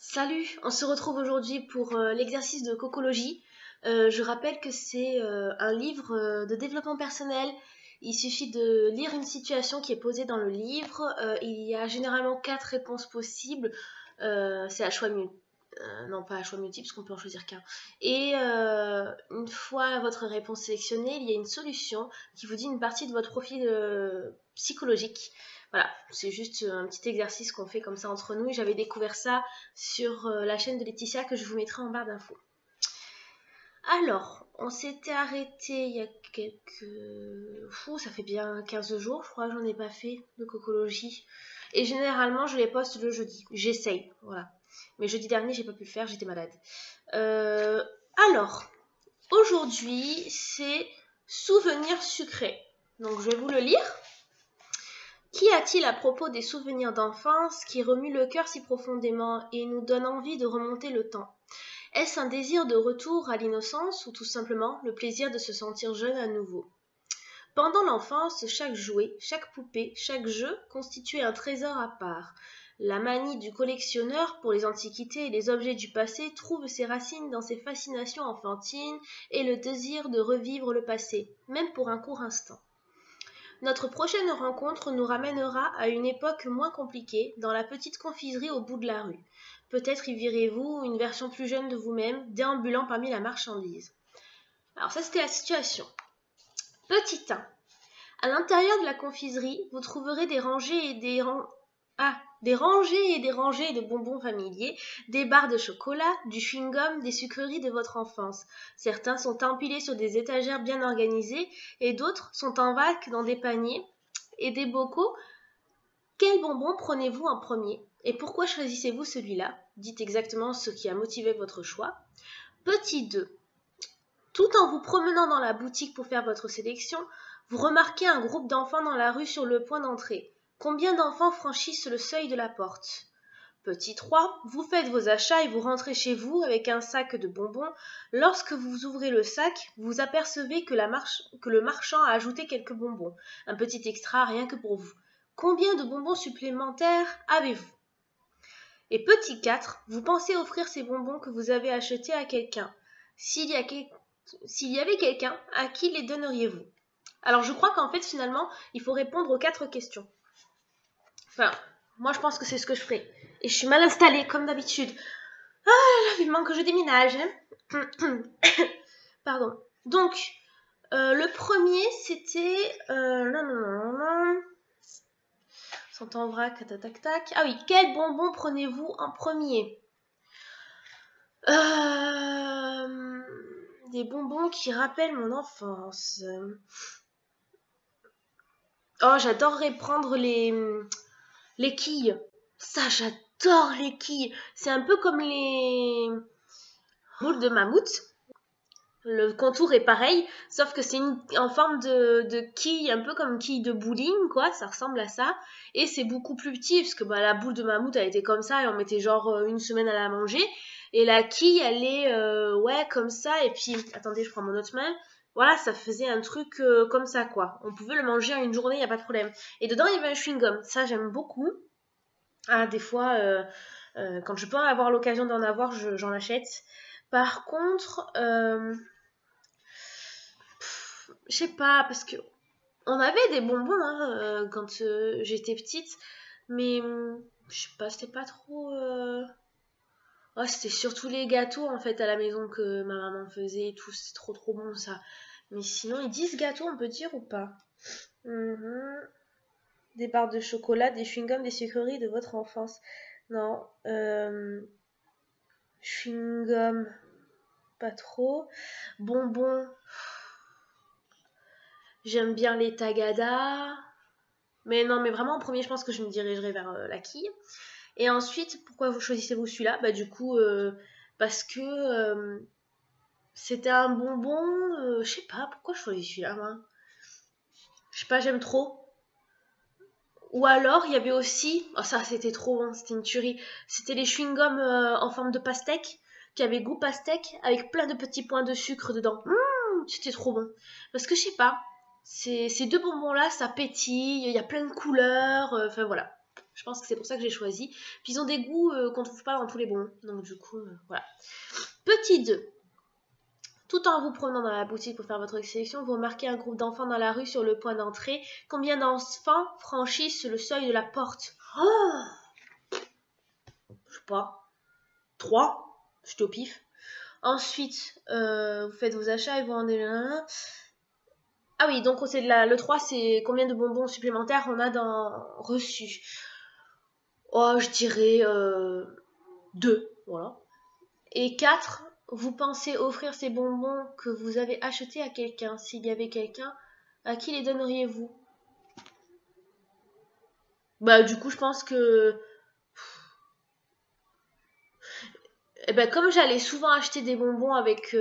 Salut, on se retrouve aujourd'hui pour l'exercice de cocologie. Je rappelle que c'est un livre de développement personnel. Il suffit de lire une situation qui est posée dans le livre. Il y a généralement 4 réponses possibles. C'est à choix multiple. Non, pas à choix multiple, parce qu'on peut en choisir qu'un. Et une fois votre réponse sélectionnée, il y a une solution qui vous dit une partie de votre profil psychologique. Voilà, c'est juste un petit exercice qu'on fait comme ça entre nous. J'avais découvert ça sur la chaîne de Laetitia que je vous mettrai en barre d'infos. Alors, on s'était arrêté il y a quelques... ça fait bien 15 jours, je crois que j'en ai pas fait de cocologie. Et généralement, je les poste le jeudi. J'essaye, voilà. Mais jeudi dernier, j'ai pas pu le faire, j'étais malade. Alors, aujourd'hui, c'est souvenirs sucrés. Donc, je vais vous le lire. Qu'y a-t-il à propos des souvenirs d'enfance qui remuent le cœur si profondément et nous donnent envie de remonter le temps? Est-ce un désir de retour à l'innocence ou tout simplement le plaisir de se sentir jeune à nouveau? Pendant l'enfance, chaque jouet, chaque poupée, chaque jeu constituait un trésor à part. La manie du collectionneur pour les antiquités et les objets du passé trouve ses racines dans ses fascinations enfantines et le désir de revivre le passé, même pour un court instant. Notre prochaine rencontre nous ramènera à une époque moins compliquée, dans la petite confiserie au bout de la rue. Peut-être y verrez-vous une version plus jeune de vous-même, déambulant parmi la marchandise. Alors ça, c'était la situation. Petit 1. À l'intérieur de la confiserie, vous trouverez des rangées et des rangées de bonbons familiers, des barres de chocolat, du chewing-gum, des sucreries de votre enfance. Certains sont empilés sur des étagères bien organisées et d'autres sont en vrac dans des paniers et des bocaux. Quel bonbon prenez-vous en premier? Et pourquoi choisissez-vous celui-là? Dites exactement ce qui a motivé votre choix. Petit 2. Tout en vous promenant dans la boutique pour faire votre sélection, vous remarquez un groupe d'enfants dans la rue sur le point d'entrée. Combien d'enfants franchissent le seuil de la porte? Petit 3. Vous faites vos achats et vous rentrez chez vous avec un sac de bonbons. Lorsque vous ouvrez le sac, vous apercevez que le marchand a ajouté quelques bonbons. Un petit extra rien que pour vous. Combien de bonbons supplémentaires avez-vous? Et petit 4. Vous pensez offrir ces bonbons que vous avez achetés à quelqu'un. S'il y avait quelqu'un, à qui les donneriez-vous? Alors je crois qu'en fait finalement, il faut répondre aux 4 questions. Enfin, moi je pense que c'est ce que je ferai. Et je suis mal installée comme d'habitude. Ah là, vivement que je déménage. Hein. Pardon. Donc, le premier c'était... Sont en vrac, tac tac tac. Ah oui, quel bonbon prenez-vous en premier? Des bonbons qui rappellent mon enfance. Oh, j'adorerais prendre les quilles. Ça, j'adore les quilles. C'est un peu comme les boules de mammouth. Le contour est pareil, sauf que c'est en forme de quille, un peu comme une quille de bowling, quoi. Ça ressemble à ça. Et c'est beaucoup plus petit, parce que la boule de mammouth, elle était comme ça, et on mettait genre une semaine à la manger. Et la quille, elle est, ouais, comme ça. Et puis, attendez, je prends mon autre main. Voilà, ça faisait un truc comme ça, quoi. On pouvait le manger en une journée, il n'y a pas de problème. Et dedans, il y avait un chewing-gum. Ça, j'aime beaucoup. Ah, des fois, quand je peux avoir l'occasion d'en avoir, j'en achète. Par contre, je sais pas, parce que on avait des bonbons hein, quand j'étais petite, mais je sais pas, c'était pas trop... Oh, c'était surtout les gâteaux en fait à la maison que ma maman faisait et tout, c'est trop trop bon ça. Mais sinon, ils disent gâteaux, on peut dire ou pas? Des barres de chocolat, des chewing-gums, des sucreries de votre enfance. Non, chewing-gum, pas trop. Bonbons, j'aime bien les tagada. Mais non, mais vraiment en premier, je pense que je me dirigerai vers la quille. Et ensuite, pourquoi vous choisissez-vous celui-là? Bah du coup, parce que c'était un bonbon, je sais pas, pourquoi je choisis celui-là, moi? Je sais pas, j'aime trop. Ou alors, il y avait aussi, oh ça c'était trop bon, c'était une tuerie, c'était les chewing-gums en forme de pastèque, qui avaient goût pastèque, avec plein de petits points de sucre dedans. C'était trop bon. Parce que je sais pas, ces deux bonbons-là, ça pétille, il y a plein de couleurs, enfin voilà. Je pense que c'est pour ça que j'ai choisi. Puis ils ont des goûts qu'on ne trouve pas dans tous les bons. Donc du coup, voilà. Petit 2. Tout en vous promenant dans la boutique pour faire votre sélection, vous remarquez un groupe d'enfants dans la rue sur le point d'entrée. Combien d'enfants franchissent le seuil de la porte? Oh, je sais pas. 3. J'étais au pif. Ensuite, vous faites vos achats et vous rendez... Ah oui, donc c'est le 3, c'est combien de bonbons supplémentaires on a dans reçu. Oh, je dirais 2, voilà. Et 4, vous pensez offrir ces bonbons que vous avez achetés à quelqu'un. S'il y avait quelqu'un, à qui les donneriez-vous? Bah du coup, je pense que... Eh ben, comme j'allais souvent acheter des bonbons avec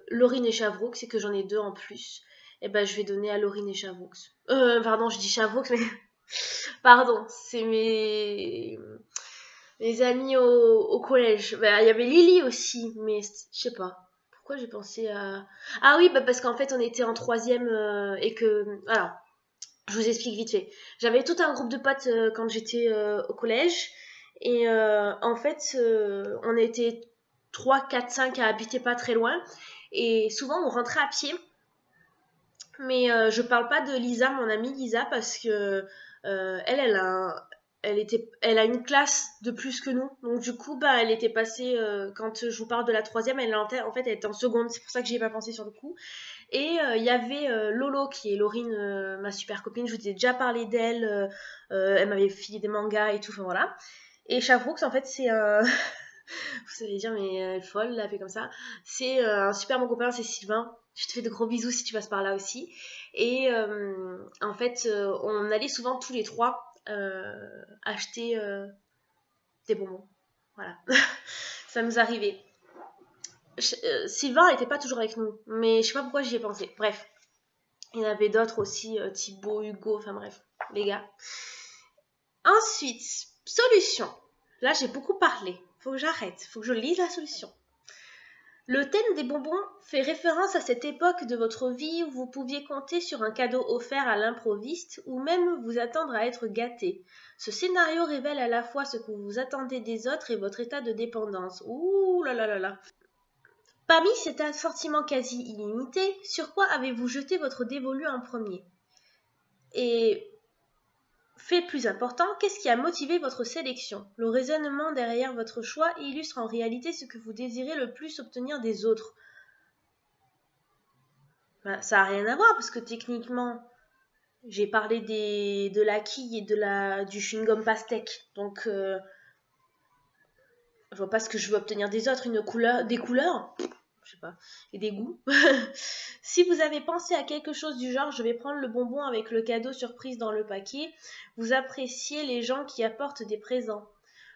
Laurine et Chavroux, c'est que j'en ai 2 en plus, eh ben, je vais donner à Laurine et Chavroux. Pardon, je dis Chavroux, mais... Pardon, c'est mes amis au collège. Bah, il y avait Lily aussi, mais je sais pas. Pourquoi j'ai pensé à... Ah oui, bah parce qu'en fait, on était en 3e et que... Alors, je vous explique vite fait. J'avais tout un groupe de potes quand j'étais au collège. Et en fait, on était 3, 4, 5 à habiter pas très loin. Et souvent, on rentrait à pied. Mais je parle pas de Lisa, mon amie Lisa, parce que elle a une classe de plus que nous. Donc du coup, bah, elle était passée, quand je vous parle de la 3e, en fait, elle était en seconde. C'est pour ça que j'y ai pas pensé sur le coup. Et il y avait Lolo, qui est Laurine, ma super copine. Je vous ai déjà parlé d'elle. Elle m'avait filé des mangas et tout, enfin voilà. Et Chavroux, en fait, c'est un... Vous allez dire, mais elle est folle, elle a fait comme ça. C'est un super bon copain, c'est Sylvain. Je te fais de gros bisous si tu passes par là aussi. Et en fait, on allait souvent tous les 3 acheter des bonbons. Voilà. Ça nous arrivait. Sylvain n'était pas toujours avec nous, mais je sais pas pourquoi j'y ai pensé. Bref. Il y en avait d'autres aussi, Thibaut, Hugo, enfin bref, les gars. Ensuite, solution. Là, j'ai beaucoup parlé. Faut que j'arrête. Faut que je lise la solution. Le thème des bonbons fait référence à cette époque de votre vie où vous pouviez compter sur un cadeau offert à l'improviste ou même vous attendre à être gâté. Ce scénario révèle à la fois ce que vous attendez des autres et votre état de dépendance. Ouh là là là là. Parmi cet assortiment quasi illimité, sur quoi avez-vous jeté votre dévolu en premier? Et fait plus important, qu'est-ce qui a motivé votre sélection? Le raisonnement derrière votre choix illustre en réalité ce que vous désirez le plus obtenir des autres. Ben, ça n'a rien à voir parce que techniquement, j'ai parlé de la quille et du chewing-gum pastèque. Donc, je vois pas ce que je veux obtenir des autres. Des couleurs, je sais pas, et des goûts. Si vous avez pensé à quelque chose du genre, je vais prendre le bonbon avec le cadeau surprise dans le paquet, vous appréciez les gens qui apportent des présents.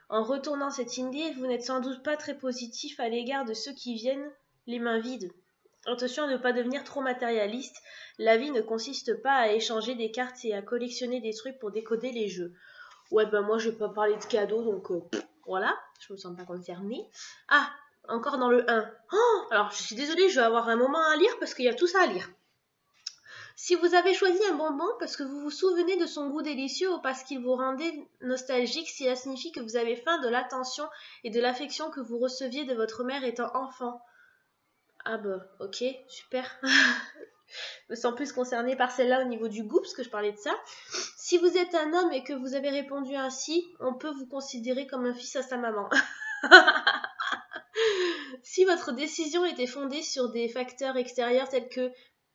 En retournant cette idée, vous n'êtes sans doute pas très positif à l'égard de ceux qui viennent les mains vides. Attention à ne pas devenir trop matérialiste, la vie ne consiste pas à échanger des cartes et à collectionner des trucs pour décoder les jeux. Ouais, ben moi je vais pas parler de cadeaux, donc voilà, je me sens pas concernée. Ah, encore dans le 1. Oh, alors je suis désolée, je vais avoir un moment à lire parce qu'il y a tout ça à lire. Si vous avez choisi un bonbon parce que vous vous souvenez de son goût délicieux ou parce qu'il vous rendait nostalgique, cela signifie que vous avez faim de l'attention et de l'affection que vous receviez de votre mère étant enfant. Ah bah, ok, super. Je me sens plus concernée par celle-là au niveau du goût, parce que je parlais de ça. Si vous êtes un homme et que vous avez répondu ainsi, on peut vous considérer comme un fils à sa maman. Si votre décision était fondée sur des facteurs extérieurs tels que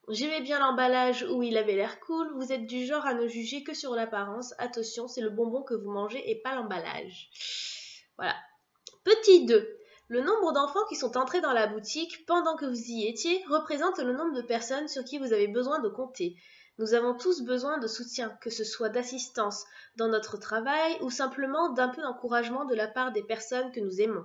j'aimais bien l'emballage ou il avait l'air cool, vous êtes du genre à ne juger que sur l'apparence. Attention, c'est le bonbon que vous mangez et pas l'emballage. Voilà. Petit 2. Le nombre d'enfants qui sont entrés dans la boutique pendant que vous y étiez représente le nombre de personnes sur qui vous avez besoin de compter. Nous avons tous besoin de soutien, que ce soit d'assistance dans notre travail ou simplement d'un peu d'encouragement de la part des personnes que nous aimons.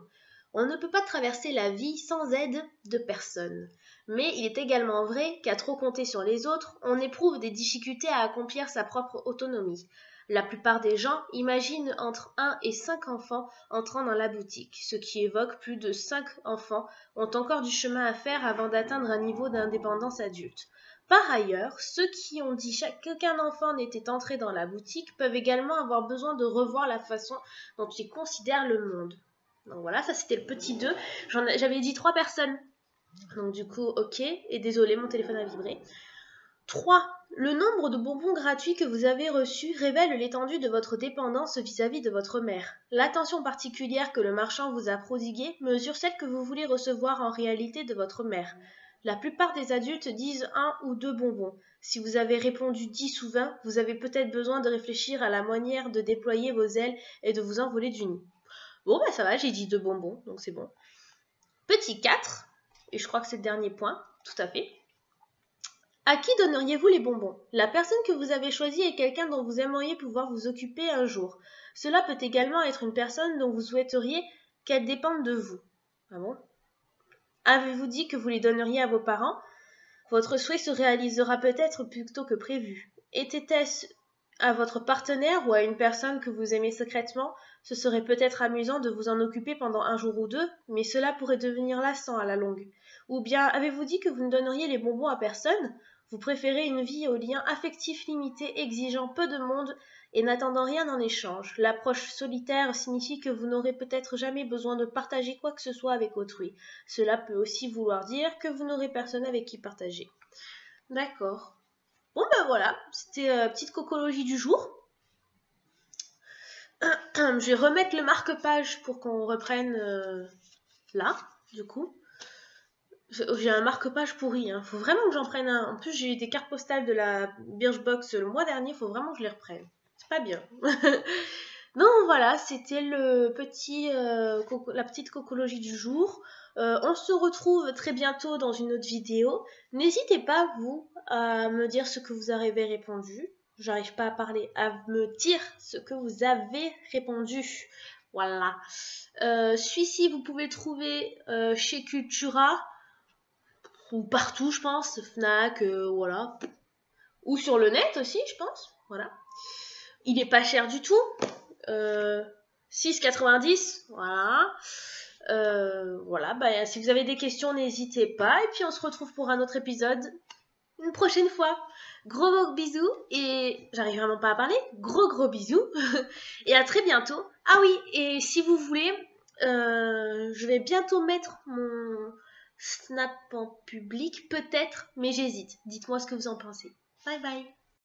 On ne peut pas traverser la vie sans aide de personne. Mais il est également vrai qu'à trop compter sur les autres, on éprouve des difficultés à accomplir sa propre autonomie. La plupart des gens imaginent entre 1 et 5 enfants entrant dans la boutique, ce qui évoque plus de 5 enfants ont encore du chemin à faire avant d'atteindre un niveau d'indépendance adulte. Par ailleurs, ceux qui ont dit qu'aucun enfant n'était entré dans la boutique peuvent également avoir besoin de revoir la façon dont ils considèrent le monde. Donc voilà, ça c'était le petit 2. J'avais dit 3 personnes. Donc du coup, ok. Et désolé, mon téléphone a vibré. 3. Le nombre de bonbons gratuits que vous avez reçus révèle l'étendue de votre dépendance vis-à-vis de votre mère. L'attention particulière que le marchand vous a prodiguée mesure celle que vous voulez recevoir en réalité de votre mère. La plupart des adultes disent 1 ou 2 bonbons. Si vous avez répondu 10 ou 20, vous avez peut-être besoin de réfléchir à la manière de déployer vos ailes et de vous envoler du nid. Bon, bah ça va, j'ai dit 2 bonbons, donc c'est bon. Petit 4, et je crois que c'est le dernier point, tout à fait. À qui donneriez-vous les bonbons? La personne que vous avez choisie est quelqu'un dont vous aimeriez pouvoir vous occuper un jour. Cela peut également être une personne dont vous souhaiteriez qu'elle dépende de vous. Ah bon? Avez-vous dit que vous les donneriez à vos parents? Votre souhait se réalisera peut-être plus tôt que prévu. Était-ce à votre partenaire ou à une personne que vous aimez secrètement? Ce serait peut-être amusant de vous en occuper pendant un jour ou 2, mais cela pourrait devenir lassant à la longue. Ou bien avez-vous dit que vous ne donneriez les bonbons à personne? Vous préférez une vie aux liens affectifs limités, exigeant peu de monde et n'attendant rien en échange. L'approche solitaire signifie que vous n'aurez peut-être jamais besoin de partager quoi que ce soit avec autrui. Cela peut aussi vouloir dire que vous n'aurez personne avec qui partager. D'accord. Bon ben voilà, c'était petite cocologie du jour. Je vais remettre le marque-page pour qu'on reprenne là, du coup. J'ai un marque-page pourri, hein. Faut vraiment que j'en prenne un. En plus, j'ai eu des cartes postales de la Birchbox le mois dernier, faut vraiment que je les reprenne. C'est pas bien. Donc voilà, c'était le petit, la petite cocologie du jour. On se retrouve très bientôt dans une autre vidéo. N'hésitez pas, vous, à me dire ce que vous avez répondu. J'arrive pas à parler, à me dire ce que vous avez répondu. Voilà. Celui-ci, vous pouvez le trouver chez Cultura ou partout, je pense, Fnac, voilà. Ou sur le net aussi, je pense. Voilà. Il est pas cher du tout. 6,90. Voilà. Voilà. Bah, si vous avez des questions, n'hésitez pas. Et puis on se retrouve pour un autre épisode une prochaine fois. Gros bisous. Et j'arrive vraiment pas à parler. Gros bisous. Et à très bientôt. Ah oui, et si vous voulez, je vais bientôt mettre mon Snap en public, peut-être, mais j'hésite. Dites-moi ce que vous en pensez. Bye bye.